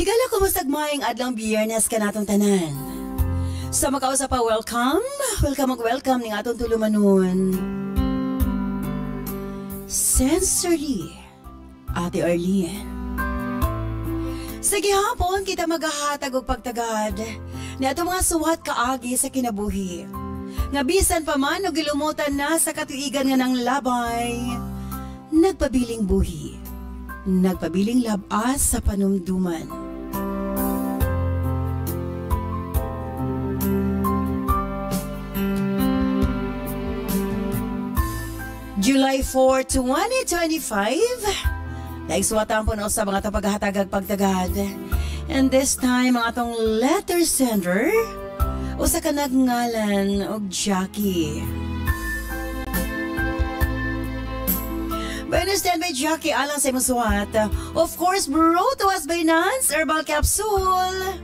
Higala ko masagmayang adlang biyernes ka natong tanan. Sa makausa pa, welcome ning atong tulumanon. Sensory, Ate Arlene. Sa gihapon, kita maghahatag og pagtagad ni atong mga suwat kaagi sa kinabuhi. Nga bisan pa man o gilumutan na sa katuigan nga ng labay, nagpabiling buhi, nagpabiling labas sa panumduman. July 4, 2025, naigsuwatan po na sa mga tapaghatagag pagtagad. And this time, ang atong letter sender, o sa kanagngalan og Jackie. Buenos stand by Jackie alang sa imong suwat. Of course, brought to us by Nance Herbal Capsule.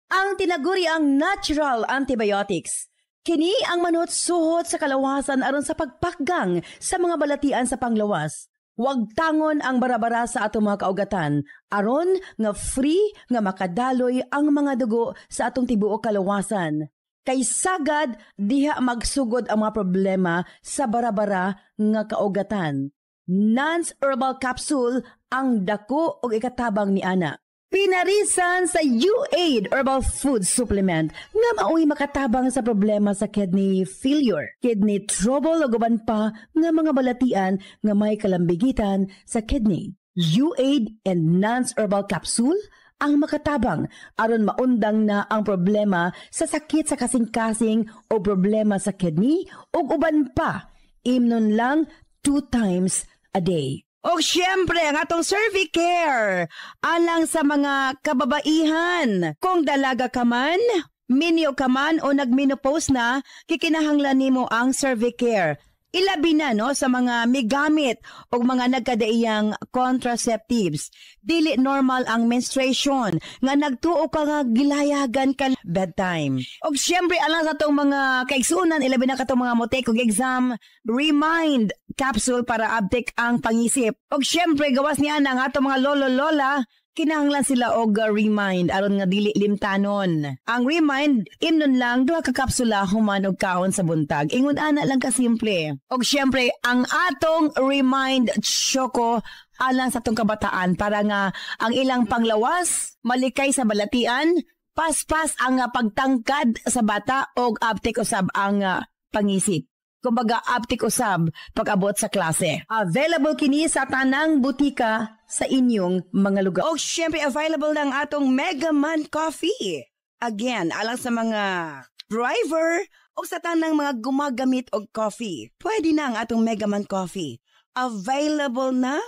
Ang tinaguri ang natural antibiotics. Kini ang manot suhot sa kalawasan aron sa pagpakgang sa mga balatian sa panglawas. Huwag tangon ang barabara sa atong mga kaugatan aron nga free nga makadaloy ang mga dugo sa atong tibuok kalawasan. Kay sagad diha magsugod ang mga problema sa barabara nga kaugatan. Nance Herbal Capsule ang dako og ikatabang ni ana. Pinarisan sa UAID Herbal Food Supplement nga mao'y makatabang sa problema sa kidney failure, kidney trouble o guban pa nga mga balatian nga may kalambigitan sa kidney. UAID and Nance Herbal Capsule ang makatabang aron maundang na ang problema sa sakit sa kasing-kasing o problema sa kidney o uban pa. Imnon lang 2 times a day. O siyempre, ang atong Cervicare, alang sa mga kababaihan. Kung dalaga ka man, minyo ka man o nagmenopause na, kikinahanglan nimo ang Cervicare. Ilabi na no, sa mga migamit o mga nagkadaiyang contraceptives. Dili normal ang menstruation, nga nagtuo ka nga gilayagan ka bedtime. O siyempre, alang sa itong mga kaigsunan, ilabi na ka itong mga motek o exam, Remind Capsule para uptake ang pangisip. O siyempre, gawas niya na nga itong mga lolo-lola, kinahanglan sila og Remind aron nga dili limtanon. Ang Remind imnon lang 2 ka kapsula human og kaon sa buntag. Ingon ana lang ka simple. Og syempre ang atong Remind Choco alang sa atong kabataan para nga ang ilang panglawas malikay sa balatian, paspas ang pagtangkad sa bata og uptake usab ang pangisip. Kumbaga, uptik usab pag-abot sa klase. Available kini sa tanang butika sa inyong mga lugar. O syempre, available ng atong Mega Man Coffee. Again, alang sa mga driver o sa tanang mga gumagamit og coffee. Pwede na ang atong Mega Man Coffee. Available na,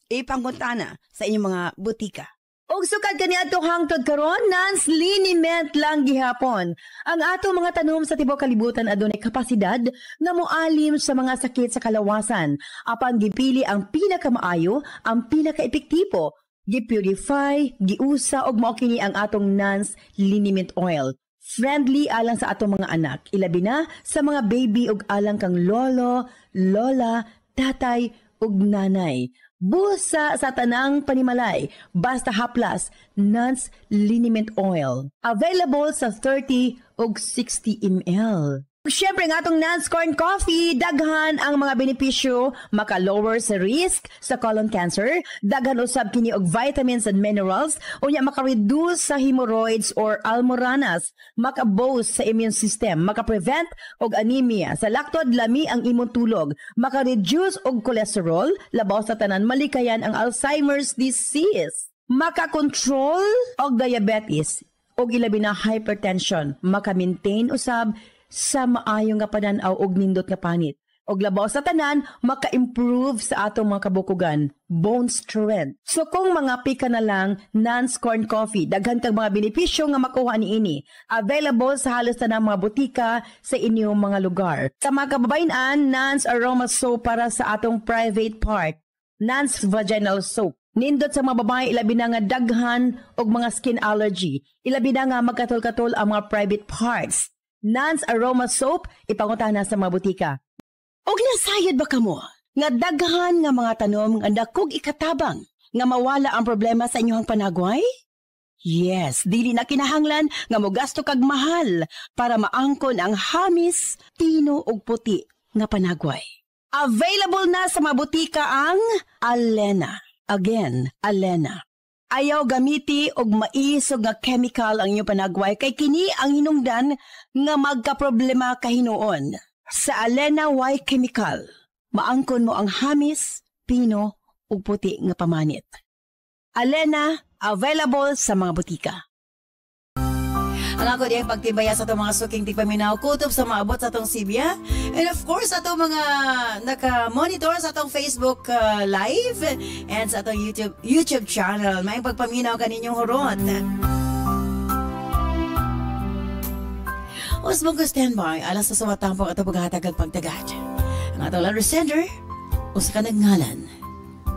ipanguntana sa inyong mga butika. Og sukad kani atong hangtod karon, Nance liniment lang gihapon. Ang atong mga tanom sa tibuok kalibutan adunay kapasidad nga moalim sa mga sakit sa kalawasan. Apan gipili ang pinakamaayo, ang pinaka-epektibo. Gipurify, giusa og mao kini ang atong Nance liniment oil. Friendly alang sa atong mga anak, ilabi na sa mga baby ug alang kang lolo, lola, tatay ug nanay. Busa sa tanang panimalay, basta haplas, Nance liniment oil. Available sa 30 ug 60 ml. Siyempre nga itong Nance Corn Coffee, daghan ang mga benepisyo, maka-lower sa risk sa colon cancer, daghan usab kini og vitamins and minerals, unya maka-reduce sa hemorrhoids or almoranas, maka-boost sa immune system, maka-prevent og anemia, sa laktod lami ang imong tulog, maka-reduce og cholesterol, labaw sa tanan malikayan ang Alzheimer's disease, maka-control og diabetes, og ilabi na hypertension, maka-maintain usab sa maayong nga pananaw og nindot nga panit. Og labaw sa tanan, maka-improve sa atong mga kabukugan, bone strength. So kung mga pika na lang, Nance Corn Coffee, daghan kang mga benepisyo nga makuha niini. Available sa halos tanang mga butika sa inyong mga lugar. Sa mga kababayan, Nance Aroma Soap para sa atong private part. Nance Vaginal Soap. Nindot sa mga babae, ilabi na nga daghan og mga skin allergy. Ilabi na nga magkatol-katol ang mga private parts. Nance Aroma Soap, ipanguntahan na sa mga butika. Og nasayad ba kamo? Nga daghan nga mga tanom nga dakog ikatabang nga mawala ang problema sa inyong panagway? Yes, dili na kinahanglan nga mogasto kag mahal para maangkon ang hamis, pino ug puti nga panagway. Available na sa mga butika ang Alena. Again, Alena. Ayaw gamiti og maisog nga chemical ang inyong panagway kay kini ang hinungdan nga magkaproblema kahinuon. Sa Alena Y Chemical, maangkon mo ang hamis, pino ug puti nga pamanit. Alena, available sa mga butika. Ang ako diyan pagtibaya sa itong mga suking tigpaminaw, kutob sa maabot sa itong Sibya. And of course, sa itong mga naka-monitor sa itong Facebook live and sa itong YouTube channel. May pagpaminaw kaninyong hurot. Usbong ko standby, alas sa suwatampong at paghatagag pagtagad. Ang atong letter sender, usa ka nagngalan.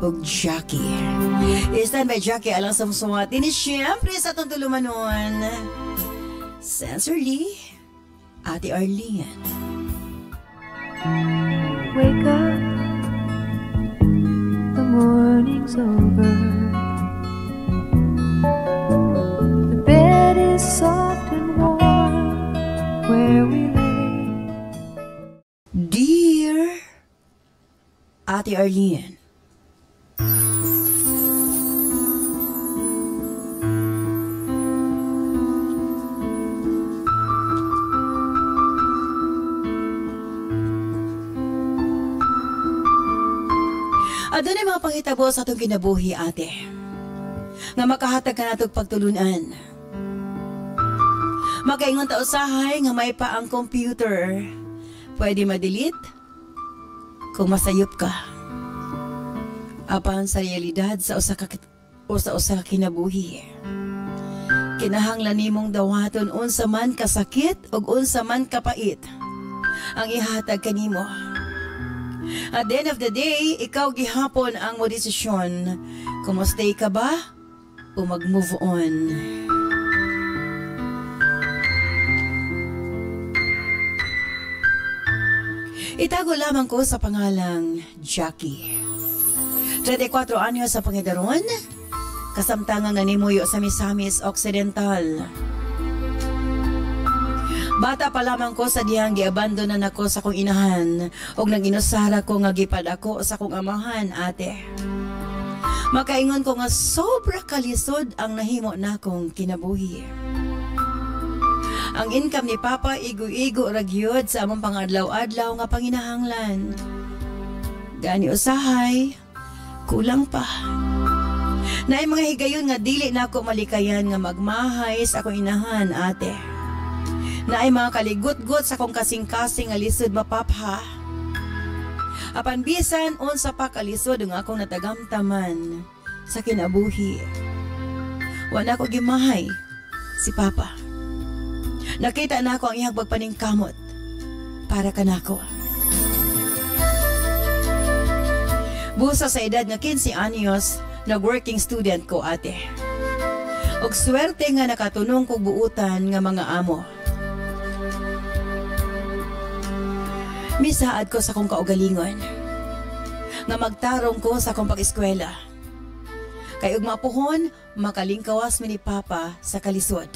Og Jackie. I-stand by Jackie alang samsuat. Ini siyempre sa itong tulumanon. Sincerely, Ate Arlene. Wake up, the morning's over. The bed is soft and warm where we lay. Dear Ate Arlene, adto na mga panghitabo sa atong kinabuhi, ate. Nga makahatag ka natog pagtulunan. Makaingon ta usahay nga may pa ang computer. Pwede ma-delete kung masayop ka. Apan sa realidad sa usa ka kinabuhi. Kinahanglan nimong dawaton unsa man kasakit ug unsa man kapait ang ihatag kanimo. At the end of the day, ikaw gihapon ang mo desisyon kung stay ka ba o mag-move on. Itago lamang ko sa pangalang Jackie. 34 anyos sa pangidaron, kasamtangang nanimuyo sa Misamis Occidental. Bata pa lamang ko sa dihang giabandonan ako sa kong inahan og nag-inusara ko nga gipad ako sa kong amahan, ate. Makaingon ko nga sobra kalisod ang nahimo nakong kinabuhi. Ang income ni Papa igo-igo ragyod sa among pangadlaw-adlaw nga panginahanglan. Gani usahay, kulang pa. Naay mga higayon nga dili na ako malikayan nga magmahay sa akong inahan, ate. Naay mga kaligot-got sa kong kasing-kasing nga lisod mapapha. Apan bisan unsa pa kalisod ang akong natagamtaman sa kinabuhi. Wala ko gimahay si Papa. Nakita na ako ang iyang pagpaningkamot para kanako. Busa sa edad nga 15 anyos, nag-working student ko, ate. Og swerte nga nakatunong kog buutan nga mga amo. Misaad ko sa kong kaugalingon nga magtarong ko sa kong pag-eskwela. Kay ug mapuhon, makalingkawas mi ni Papa sa kalisod.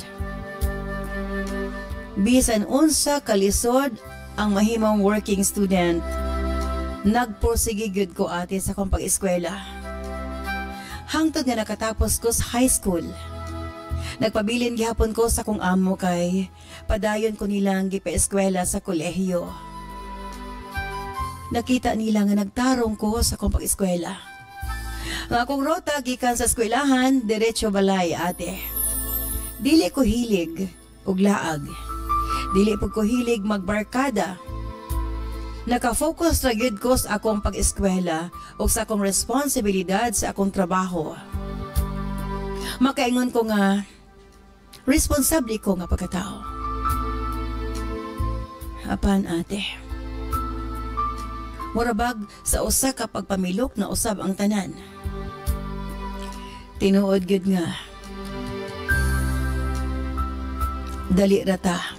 Bisan unsa kalisod ang mahimong working student, nagpursige gyud ko, ate, sa kong pag-eskwela. Hangtod nga nakatapos ko sa high school. Nagpabilin gihapon ko sa kong amo kay padayon ko nilang gipa-eskwela sa kolehiyo. Nakita nila nga nagtarong ko sa kong pag-eskwela. Ang akong rota gikan sa eskwelahan, diretso balay, ate. Dili ko hilig ug laag. Dili po ko hilig magbarkada. Naka-focus ra gyud ko sa akong pag-eskwela ug sa akong responsibilidad sa akong trabaho. Makaingon ko nga responsable ko nga pagkatao. Apan, ate, murabag sa usa ka pagpamilok na usab ang tanan. Tinuod gyud nga dali rata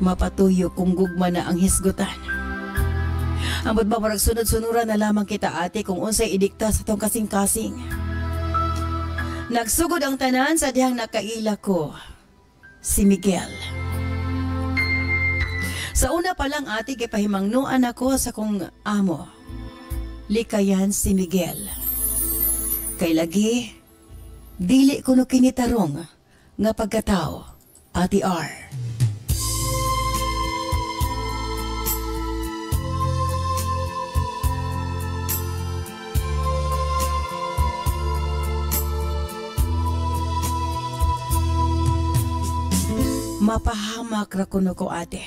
mapatuyo kung gugma na ang hisgutan. Ang budbang marag sunod-sunuran na lamang kita, ate, kung unsay idikta sa tong kasing-kasing. Nagsugod ang tanan sa dihang nakaila ko, si Miguel. Sa una pa lang ate kay pahimangnuan ako sa kong amo. Likayan si Miguel. Kay lagi, dili ko no kinitarong nga pagkatao, Ate R. Mapahamak ra kuno ko ate.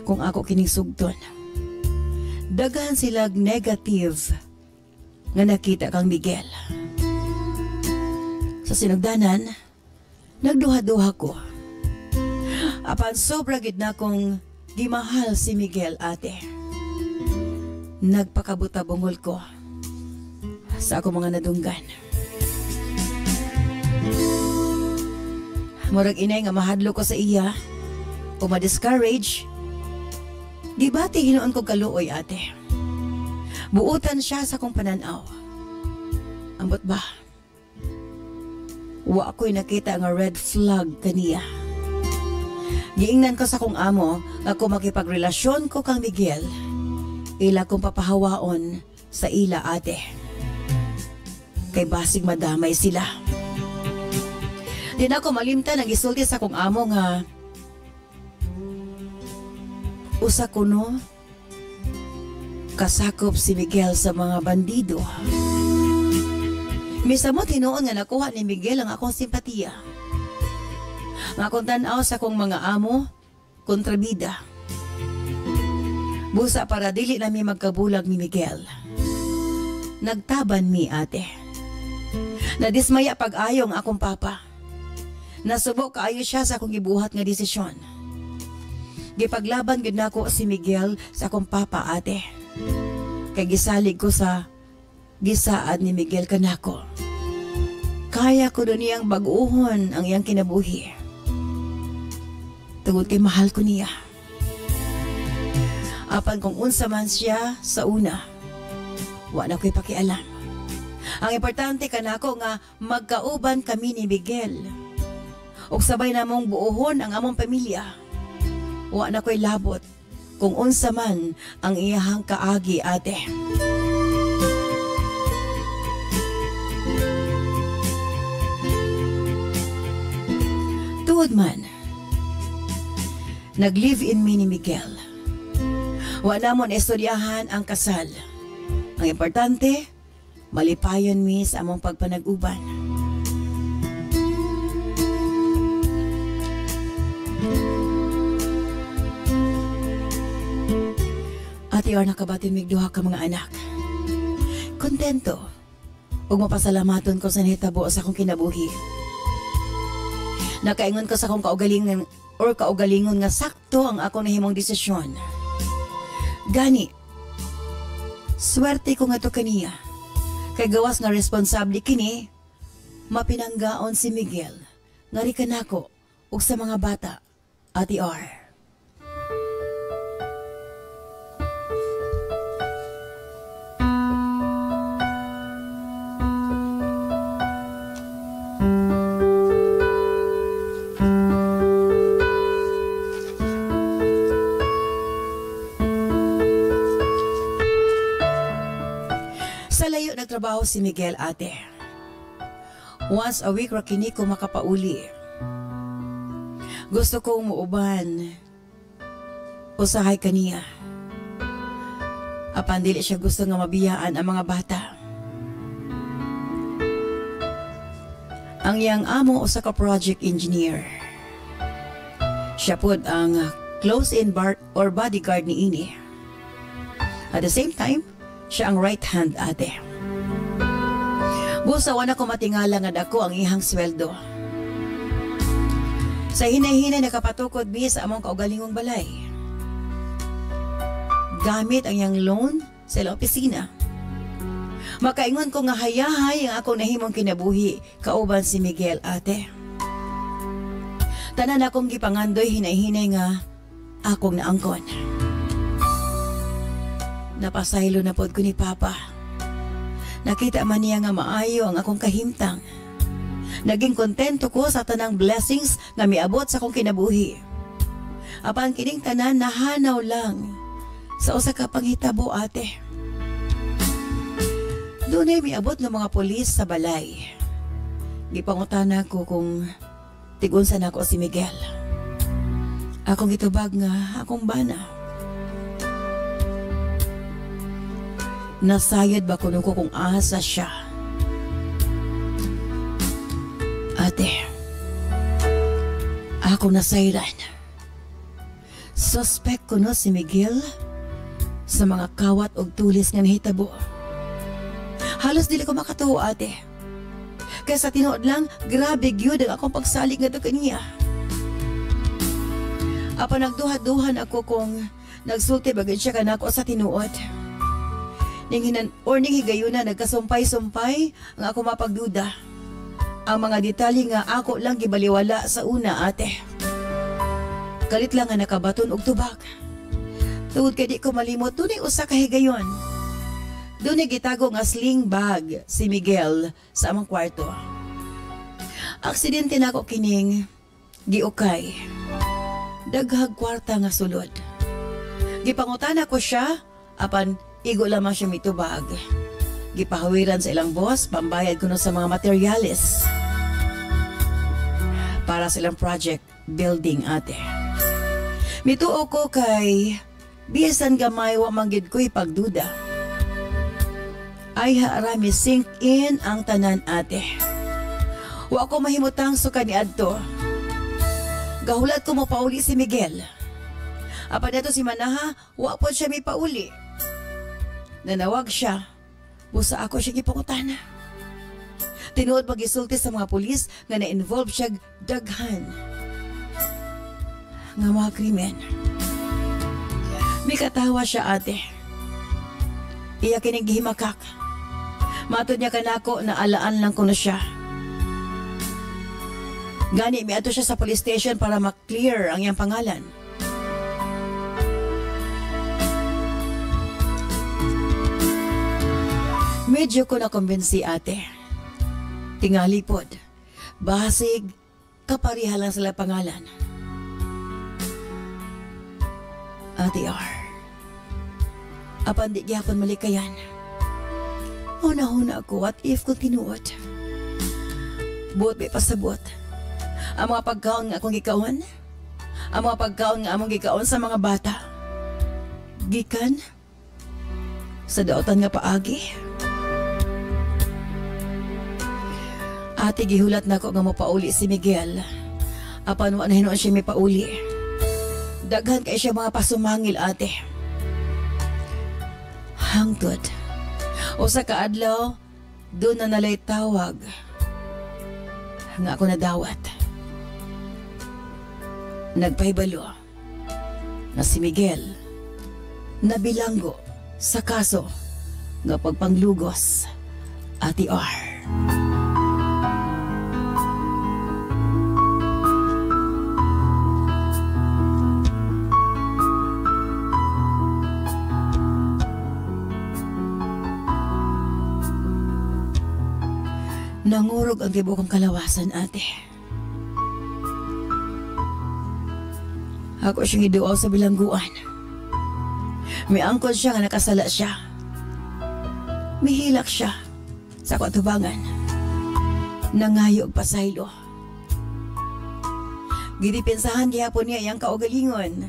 Kung ako kining sugton. Daghan silag negative nga nakita kang Miguel. Sa sinugdanan, nagduha-duha ko. Apan sobra gid na kong gimahal si Miguel ate. Nagpakabuta-bungol ko sa ako mga nadunggan. Murag inay nga mahadlo ko sa iya o ma-discourage. Gibati hinuon ko kaluoy ate. Buutan siya sa kong pananaw. Ambot ba? Wa ako'y nakita nga red flag kaniya. Giingnan ko sa kong amo ako makipagrelasyon ko kang Miguel. Ila kong papahawaon sa ila ate. Kay basig madamay sila. Di na ako malimtan ang isulti sa kong amo nga usa kuno kasakop si Miguel sa mga bandido. Misamo tinuon nga nakuha ni Miguel ang akong simpatiya. Nga akong tanaw sa kong mga amo kontrabida. Busa para dili na mi magkabulag ni Miguel. Nagtaban mi ate. Nadismaya pag-ayong akong papa. Nasubok kaayo siya sa akong gibuhat nga desisyon. Gipaglaban gid nako si Miguel sa akong papa ate. Kay gisalig ko sa gisaad ni Miguel kanako. Kaya ko doon niyang baguhon ang iyang kinabuhi. Tungod kay mahal ko niya. Apan kung unsa man siya sa una, wala ko'y pakialam. Ang importante kanako nga magkauban kami ni Miguel. Ug sabay namong buohon ang among pamilya. Wa na ko'y labot kung unsa man ang iyahang kaagi ate. Tuod man, nag-live-in mi ni Miguel. Wa namon istoryahan ang kasal. Ang importante, malipayon mi sa among pagpanag-uban. Ate or nakabatin mig duha ka mga anak. Kontento. Ug mapasalamaton ko sa nahitabo sa akong kinabuhi. Nakaingon ko sa akong kaugalingon nga sakto ang akong nahimong desisyon. Gani, swerte ko nga to kaniya. Kay gawas nga responsable kini, mapinanggaon si Miguel. Ngari ka nako ug sa mga bata, Ate R. Nagtrabaho si Miguel ate. Once a week ra kini ko makapauli. Gusto ko umuuban. Usahay kaniya. Apan dili siya gusto nga mabiyaan ang mga bata. Ang iyang amo usa ka project engineer. Siya pod ang close-in or bodyguard ni ini. At the same time, siya ang right hand ate. Busa wala ko matingala nga dako ang ihang sweldo. Sa hinay-hinay nakapatukod mi sa among kaugalingong balay. Gamit ang iyang loan sa ilang opisina. Makaingon ko nga hayahay ang akong nahimong kinabuhi kauban si Miguel ate. Tanan akong gipangandoy hinay-hinay nga akong naangkon. Napasaylo na pod ko ni Papa. Nakita man niya nga maayo ang akong kahimtang. Naging kontento ko sa tanang blessings nga miabot sa akong kinabuhi. Apan kining tanan nahanaw lang sa usa ka panghitabo, ate. Doon ay miabot ng mga polis sa balay. Gipangutana ko kung tigunsa na ako si Miguel. Akong gitubag nga akong bana. Nasayad ba kuno ko kung asa siya? Ate, ako nasayran. Suspect ko no si Miguel sa mga kawat og tulis nga nahitabo. Halos dili ko makatuo, ate. Kaya sa tinuod lang, grabe gyud ang akong pagsalig nga to kaniya. Apa nagduha-duhan ako kung nagsulti bagay siya kanako sa tinuod. Ning higayuna nagkasumpay-sumpay ang ako mapagduda. Ang mga detalye nga ako lang gibaliwala sa una, ate. Kalit lang nga nakabaton og tubag. Tungod kay di ko malimot, dunay usa ka higayon. Dunay gitago nga sling bag si Miguel sa among kwarto. Aksidente na ako kining giukay. Daghag kwarta nga sulod. Gipangutana ko siya, apan igo lamang siya mitubag. Gipahawiran sa ilang boss, pambayad ko na sa mga materyales. Para sa ilang project building, ate. Mituo ko kay biyasan gamay wa manggid ko'y pagduda. Ay harami sink in ang tanan, ate. Wa ko mahimutang suka ni adto. Gahulat ko mo pauli si Miguel. Apa dato si Manaha, wa po siya may pauli. Nanawag siya. Busa ako siya gipangutana. Tinuod pag-isulti sa mga pulis nga na-involve siya daghan nga mga krimen. May katawa siya, ate. Iya kining gihimakak. Matod niya kanako na alaan lang ko na siya. Gani, miato siya sa police station para maklear ang iyang pangalan. Medyo ko nakumbinsi, ate. Tingali pod. Basig, kapariha lang sila pangalan. Ate R. Apan di gyapon malikayan. Huna-huna ako at if ko tinuot. Buot may pasabot. Ang mga pagkaon nga akong gikaon. Ang mga pagkaon nga among gikaon sa mga bata. Gikan. Sa daotan nga paagi. Ate, gihulat na ako nga mapauli si Miguel. Apan wa na hinuon siya may pauli. Daghan kay siya mga pasumangil, ate. Hangtod. O sa kaadlaw, doon na nalay tawag. Nga ako nadawat. Nagpahibalo na si Miguel nabilanggo sa kaso nga pagpanglugos, Ate R. Nangurog ang tibok kong kalawasan, ate. Ako siyang iduaw sa bilangguan. May angkod siya nga nakasala siya. May hilak siya sa kwatubangan. Nangayo og pasaylo. Gidipinsahan gihapon niya iyang kaugalingon.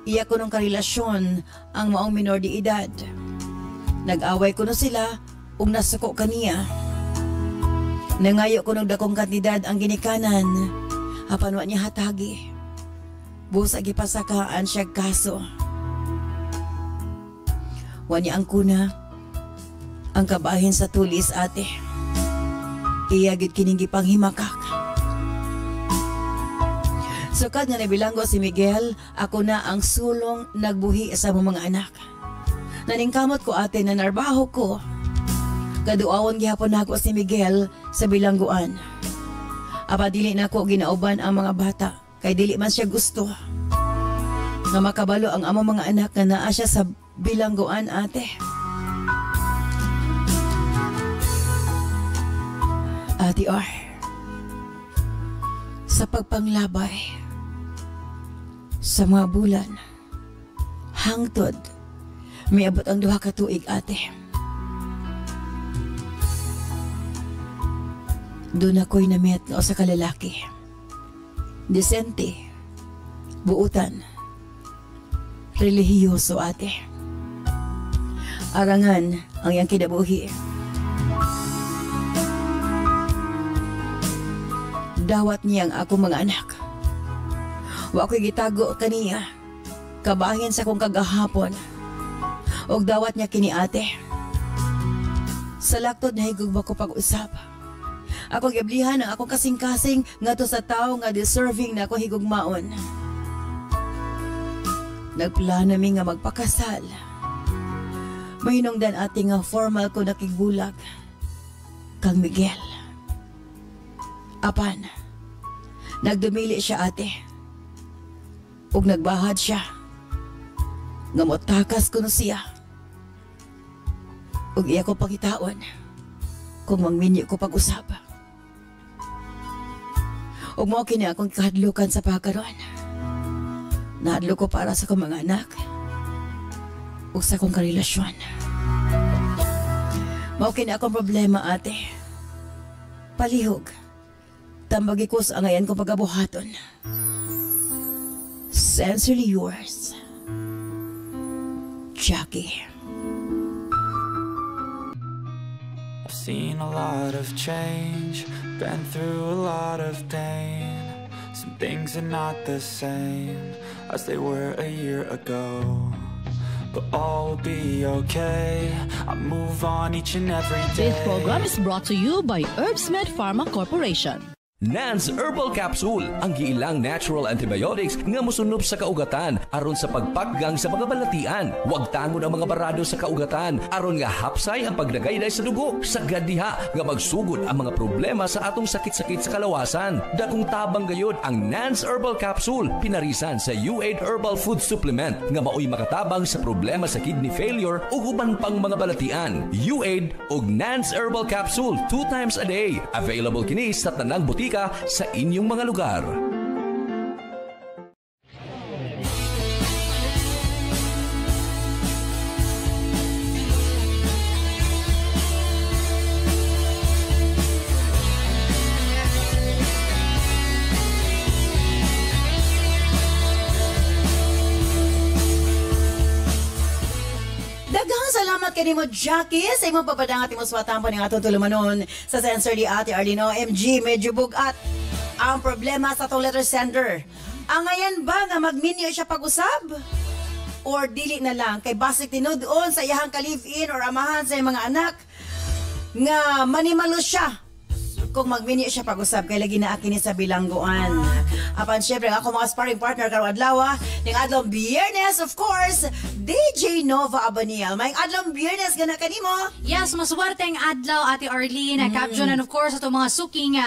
Iya ko nung karelasyon ang maong minor de edad. Nag-away ko na sila ug nasuko kaniya. Nangayo ko ng dakong kantidad ang ginikanan. Apan wa niya hatagi. Busa gipasakaan siya kaso. Wa niya ang kuna. Ang kabahin sa tulis, ate. Iya gid kining gipanghimakak. Sukad nga nabilanggo si Miguel, ako na ang sulong nagbuhi sa mga anak. Naningkamot ko, ate, na narbaho ko. Kaduawon gihapon nako si Miguel sa bilangguan. Apa dili nako ginauban ang mga bata kay dili man siya gusto. Nga makabalo ang among mga anak nga naa siya sa bilangguan, ate. Ate R. sa pagpanglabay sa mga bulan hangtod may abot ang 2 ka tuig ate. Doon ako'y namit nga usa ka lalaki. Disente, buutan, relihiyoso ate. Arangan ang iyang kinabuhi. Dawat niya ang akong mga anak. Wa ko'y gitago kaniya. Kabahin sa kong kagahapon. Og dawat niya kini ate. Sa laktod na higug ba ko pag-usap. Ako giblihan ang akong kasing-kasing ngadto sa tao nga deserving na ako higugmaon. Nagplano mi nga magpakasal. Mahinungdan ate nga formal ko nakigulag. Kang Miguel. Apan, nagdumili siya ate. Ug nagbahad siya. Nga motakas ko no siya. Ug iya ko pakitaon kung mangminyo ko pag-usap. Ug mao kini akong kahadlukan sa pagkaron. Nahadlo ko para sa akong mga anak ug sa akong karelasyon. Mao kini akong problema ate. Palihog. Tambagi ko sa angayan kong pagabuhaton. Sincerely yours, Jackie. I've seen a lot of change, been through a lot of pain. Some things are not the same as they were a year ago, but all will be okay. I move on each and every day. This program is brought to you by Herbsmed Pharma Corporation. Nance Herbal Capsule, ang giilang natural antibiotics nga mosunop sa kaugatan aron sa pagpaggang sa mga balatian. Huwag tangon ang mga barado sa kaugatan aron nga hapsay ang pagdagayday sa dugo. Sagad diha nga magsugod ang mga problema sa atong sakit-sakit sa kalawasan. Dakong tabang gayud ang Nance Herbal Capsule, pinarisan sa U8 Herbal Food Supplement nga maoy makatabang sa problema sa kidney failure ug uban pang mga balatian. U8 ug Nance Herbal Capsule 2 times a day. Available kini sa tanang butika sa inyong mga lugar. Daghang salamat kanimo Jackie sa imong papadang at imong swatan po ning atong tulumanon sa sensor ni Ate Arlene. MG medyo bugat ang problema sa tong letter sender. Angayan ba nga magminyo siya pag-usab? Or dili na lang kay basic tinud-on sa iyang ka-live-in or amahan sa iyang mga anak nga manimalo siya kung magminyo siya pag-usab kay lagi na akin ni sa bilangguan. Apan syempre ako mga sparring partner karong adlaw ning adlong Biyernes, of course, DJ Nova Abaniel. May adlong Biyernes gana kanimo. Yes, maswerteng adlaw Ate Arlene, caption and of course ato mga suking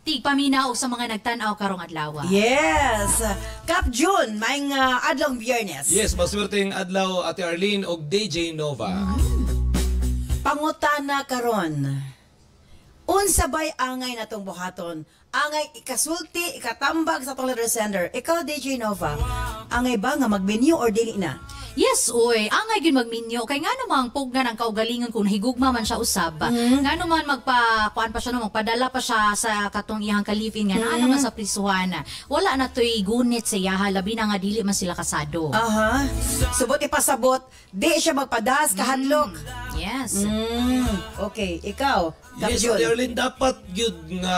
tigpaminaw sa mga nagtan-aw karong adlaw. Yes. Cap June, may adlong Biyernes. Yes, maswerteng adlaw Ate Arlene og DJ Nova. Pangutana karon. Unsa bay angay natong buhaton? Angay ikasulti, ikatambag sa tong letter sender. Ikaw, DJ Nova, angay ba nga mag-menu or dili na? Yes, oy. Angay gyud magminyo kay nga namang pugna ng kaugalingon kung higugma man siya usab. Nga naman magpa-kuan pa siya no, magpadala pa siya sa katong iyang ka-live-in nga naa naman sa prisuhan. Wala na toy gunit sa iyaha labi na nga dili man sila kasado. Aha. Subot ipasabot, di siya magpadas kahadlok. Yes. Okay, ikaw, Cap Yes, June. Ate Arlene, dapat gyud nga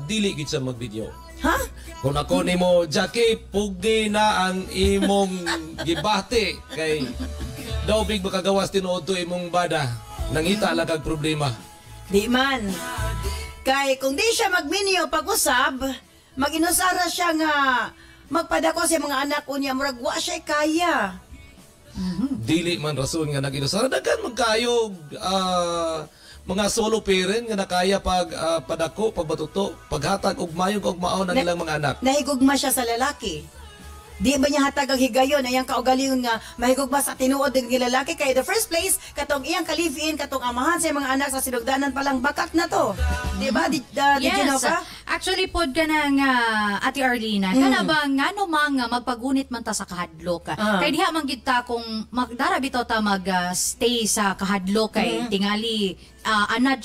dili gyud sa mag-video. Ha? Kung ako nimo Jackie, pugi na ang imong gibati kay daw big makagawas tinuod to imong bada. Nangita lang kag problema. Di man. Kay kung di siya magminyo pag-usab, mag-inusara siya nga magpadako sa mga anak unya murag wa siya kaya. Dili man rason nga nag-inusara daghan magkayo mga solo parent nga nakaya pag padako, pagbatuto, paghatag og mayong kaugmaon ng ilang mga anak. Nahigugma siya sa lalaki. Di ba niya hatag ang higayon ayang kaugalingon nga mahigugma sa tinuod ng lalaki kay the first place katong iyang ka-live-in katong amahan sa mga anak sa sinugdanan pa lang bakak na to. Di ba? Di Yes. Genova? Actually, pod ka na nga, Ate Arlina, kana ba nga nga magpagunit man ta sa kahadlok? Kay diha man gid ta kung magdara bitaw ta mag-stay sa kahadlok kay tingali anad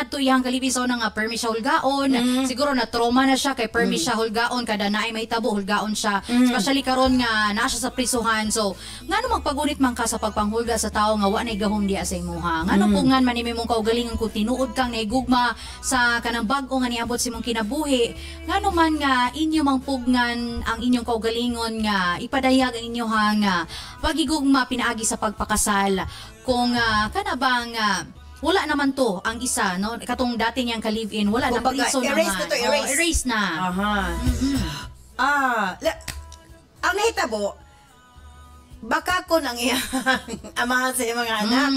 to iyang kalibisaw na nga permi siya hulgaon. Siguro na trauma na siya kay permi siya hulgaon kada naay mahitabo hulgaon siya. Especially karon nga naa siya sa prisuhan. So ngano magpagunit man ka sa pagpanghulga sa tawo nga wa nay gahom diha sa imuha. Ngano pungan man nimi mong kaugalingon kung tinuod kang naigugma sa kanang bag-o nga niabot si mong kinabuhi. Ngano man nga inyo mang pugngan ang inyong kaugalingon nga ipadayag ang inyoha nga pagigugma pinaagi sa pagpakasal. Kung kana bang wala naman to ang isa, no? Katong dati niyang ka-live-in, wala nang priso naman. Erase na to, erase. Erase na. Ang nahitabo, baka ko nang iyang amahan sa iyang mga anak.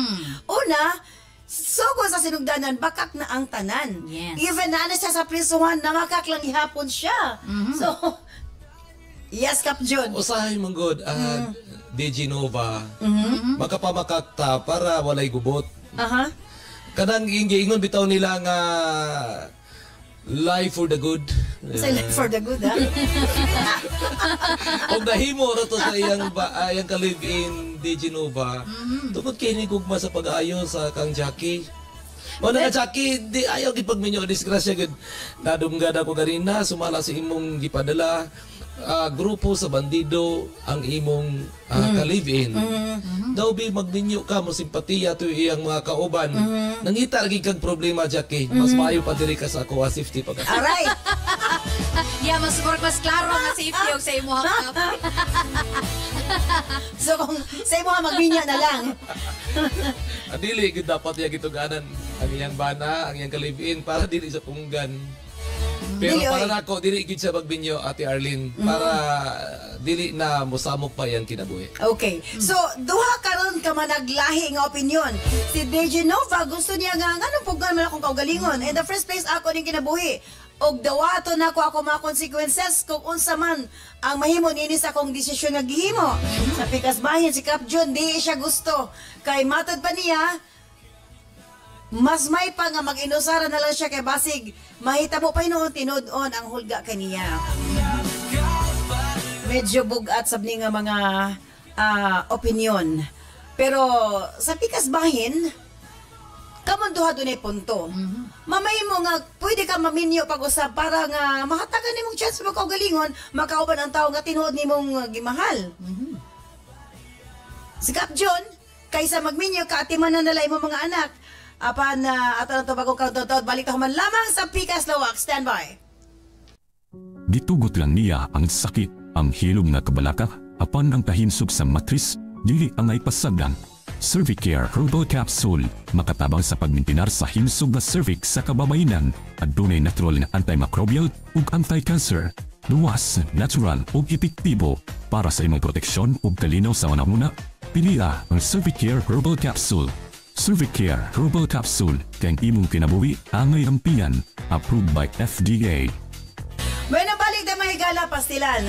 Una, sugo sa sinugdanan, bakak na ang tanan. Yes. Even na siya sa prisuhan, nangakak lang ihapon siya. So, yes, Kap Jun. Usahay mong good, DJ Nova, makapamakakta para walay gubot. Kanang ingon bitaw nila nga life for the good. Say life for the good, ha? Og nahimo ra to sa iyang ka-live-in DJ Nova. Tungod kay ni gugma sa pag-aayo sa kang Jackie. Mo na Jackie, di ayaw gid pagminyo disgrasya gid. Nadumgad ako ganina sumala sa imong gipadala. Grupo sa bandido ang imong ka-live-in. Daw bi magninyo ka mo simpatiya to iyang mga kauban. Nangita lagi kag problema Jackie. Mas maayo pa diri ka sa ako safety pag. Aray. Mas klaro nga safety og sa imo hangap. So kung sa imo magbinya na lang. Dili gid dapat ya gituganan ang iyang bana, ang iyang ka-live-in para dili sa punggan. Pero para nako dili gid sa magbinyo Ate Arlene para dili na mosamok pa yan kinabuhi. Okay. So duha karon ka man naglahi nga opinion. Si DJ Nova gusto niya nga nganong pugan man akong kaugalingon. In the first place ako ning kinabuhi. Og dawato na ako mga consequences kung unsa man ang mahimo niini sa akong desisyon nga gihimo. Sa pikas bahin si Kap Jun di siya gusto kay matod pa niya mas may pa nga mag-inusara na lang siya kay basig mahitabo pa noon tinud-on ang hulga kaniya. Medyo bugat sabni nga mga opinion. Pero sa pikas bahin kamon duha dunay punto. Mamahimo nga pwede ka maminyo pag-usap para nga mahatagan nimong chance mo kaugalingon makauban ang tao nga tinuod nimong gimahal. Si Kap Jun kaysa magminyo ka atiman na nalay mo mga anak. Apan ato na ito bagong kautod, balik ka man lamang sa Pikas Lawak. Stand by. Gitugot lang niya ang sakit, ang hilom na kabalaka, apan ang kahinsog sa matris, dili ang ay pasagdan. Cervicare Herbal Capsule, makatabang sa pagmintinar sa hinsog na cervix sa kababayinan, at dunay natural na antimicrobial ug anti-cancer. Luwas, natural ug epektibo para sa imong proteksyon ug kalinaw sa unahuna. Piliya ang Cervicare Herbal Capsule. Cervicare Herbal Capsule kang imong kinabuhi angay ampian, approved by FDA. Bueno, balik na mahigala pastilan.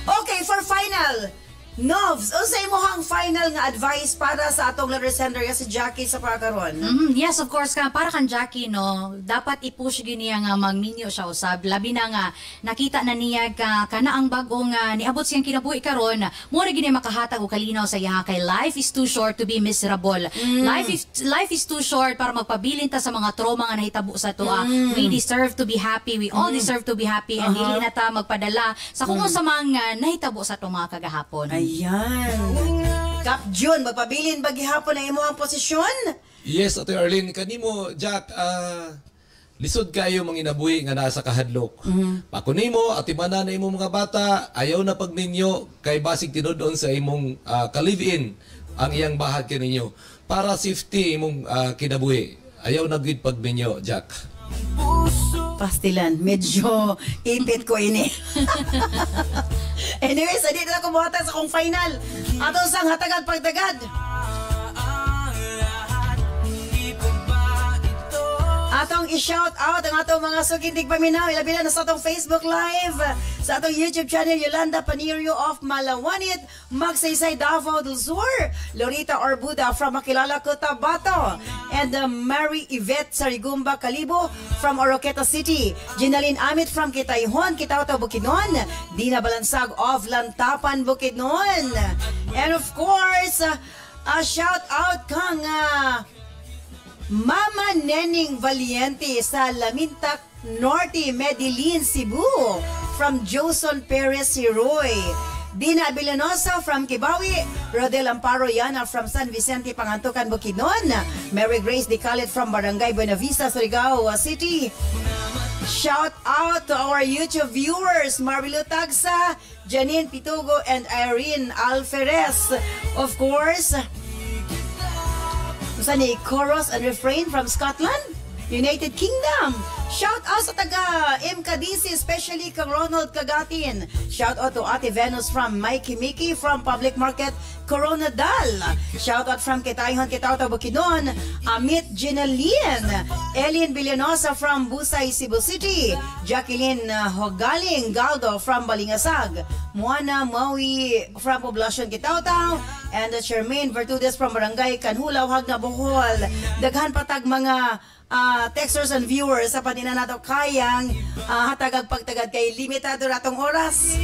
Okay, for final. Novs, unsa imong final nga advice para sa atong letter sender si Jackie sa pagkaron? Yes, of course ka. Para kan Jackie, no, dapat i-push gyud niya nga magminyo siya usab. Labi na nga nakita na niya kana ang bagong niabot siyang kinabuhi karon. Mo na gyud makahatag og kalinaw sa iya kay life is too short to be miserable. Life is too short para magpabilin ta sa mga trauma nga nahitabo sa tuwa. We deserve to be happy. We all deserve to be happy and dili na ta magpadala sa kung sa mga nahitabo sa tuwa mga kagahapon. Ayan. Kap Jun, magpabilin ba gihapon ang imong posisyon? Yes, Ate Arlene, kanimo Jack, lisod kayo mga inabuhi nga nasa kahadlok. Pakunimo, atimanan na imong mga bata, ayaw na pagninyo kay basig tinudon sa imong ka-live-in ang iyang bahag kaninyo. Para safety imong kinabuhi, ayaw na gid pagninyo, Jack. Pastilan, medyo ipit ko ini. Anyways, hindi na ako buhatan sa kong final. Atong sang hatagad pagtagad. Atong i-shout out ang atong mga sugindig paminaw. Ilabi na sa atong Facebook Live, sa atong YouTube channel, Yolanda Panirio of Malawanit, Magsaysay Davao del Sur, Lorita Orbuda from Makilala, Cotabato, and Mary Yvette Sarigumba Kalibo from Oroqueta City. Ginaline Amit from Kitayhon, Kitawtaw, Bukidnon. Dina Balansag of Lantapan, Bukidnon. And of course, a shout out kang Mama Nening Valiente sa Lamintac Norte, Medellin, Cebu. From Joson Perez Hiroy. Dina Vilanosa from Kibawi, Rodel Amparo Yana from San Vicente, Pangantucan, Bukidnon, Mary Grace Dicalit from Barangay Buenavista, Surigao City. Shout out to our YouTube viewers, Marvilo Tagsa, Janine Pitugo, and Irene Alferez. Of course, ni chorus and refrain from Scotland, United Kingdom. Shout out sa taga MKDC, especially kang Ronald Kagatin. Shout out to Ate Venus from Mikey Mickey from Public Market, Coronadal. Shout out from Kitayhon, Kitawtaw, Bukidnon, Amit Ginalien. Elian Villanosa from Busay, Cebu City. Jacqueline Hogaling Galdo from Balingasag. Moana Maui from Poblacion, Kitawtaw. And Charmaine Vertudes from Barangay Kanhulaw, Hagna, Bohol. Daghan patag mga texters and viewers sa panina nato kayang hatagag pagtagad kay limitado ratong oras.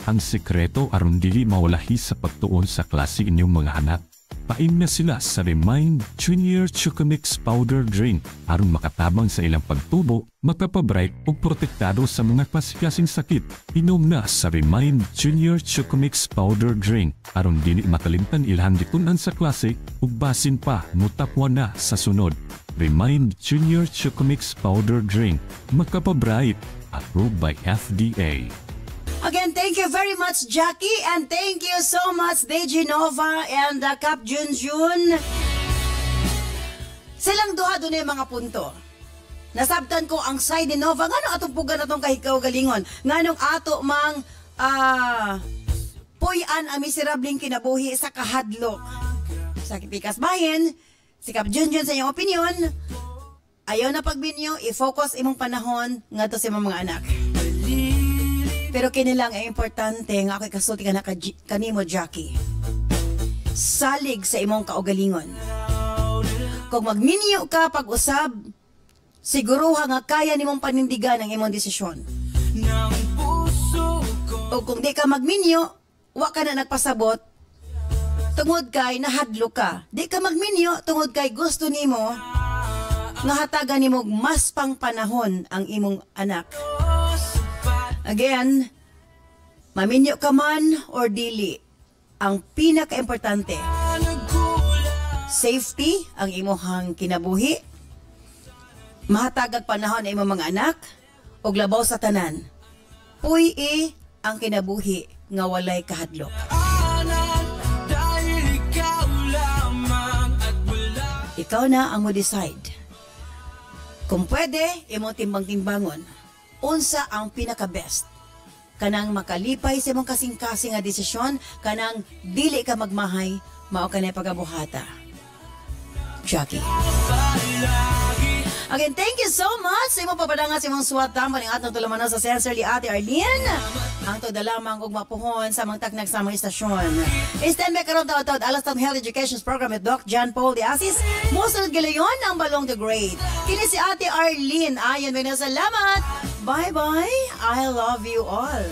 Ang sekreto aron dili mawalahi sa pagtuon sa klase inyong mga anak. Paing na sila sa Remind Junior Chocomix Powder Drink aron makatabang sa ilang pagtubo, magpapabright ug protektado sa mga klase-klaseng sakit. Inom na sa Remind Junior Chocomix Powder Drink aron dili makalimtan ilhang gitunan sa klase ug basin pa mutapwa na sa sunod. Remind Junior Chocomix Powder Drink, magpapabright, approved by FDA. Again, thank you very much, Jackie, and thank you so much, Deji Nova and Cap Junjun. Silang duha doon yung mga punto. Nasabtan ko ang side ni Nova, nga atong pugan na itong kahikaw galingon, nga nung ato mang puyan ang miserabling kinabuhi sa kahadlok. Sa Kipikas Bahin, si Cap Junjun sa iyong opinion, ayaw na pagbinyo, i-focus imong panahon nga to sa mga anak. Pero kinilang ay importante nga ako'y kasulti ka na kanimo, Jackie. Salig sa imong kaugalingon. Kung magminyo ka pag-usab, siguruha nga kaya nimong panindigan ang imong desisyon. O kung di ka magminyo, wa ka na nagpasabot, tungod kay nahadlo ka. Di ka magminyo, tungod kay gusto nimo, nga hatagan nimo mas pang panahon ang imong anak. Again, maminyo ka man or dili, ang pinaka-importante, safety ang imuhang kinabuhi, mahatagag panahon ang imong mga anak, ug labaw sa tanan, puy ang kinabuhi nga walay kahadlok. Ikaw na ang mo decide. Kung pwede, imong timbang-timbangon. Unsa ang pinaka-best? Kanang makalipay sa imong kasing-kasing nga desisyon, kanang dili ka magmahay, mao ka na pagabuhata. Jackie. Again, thank you so much sa imong papadanga sa imong suwatan paning atong tulumanon sa Sensorly Ate Arlene. Ang to dalamang ug mapuhon sa mga taknag sa mga istasyon. Stand by karon taud-taud alas tang Health Education Program with Doc John Paul de Asis. Musunod gilayon ang Balong the Great. Kini si Ate Arlene. Ayon, salamat. Bye-bye. I love you all.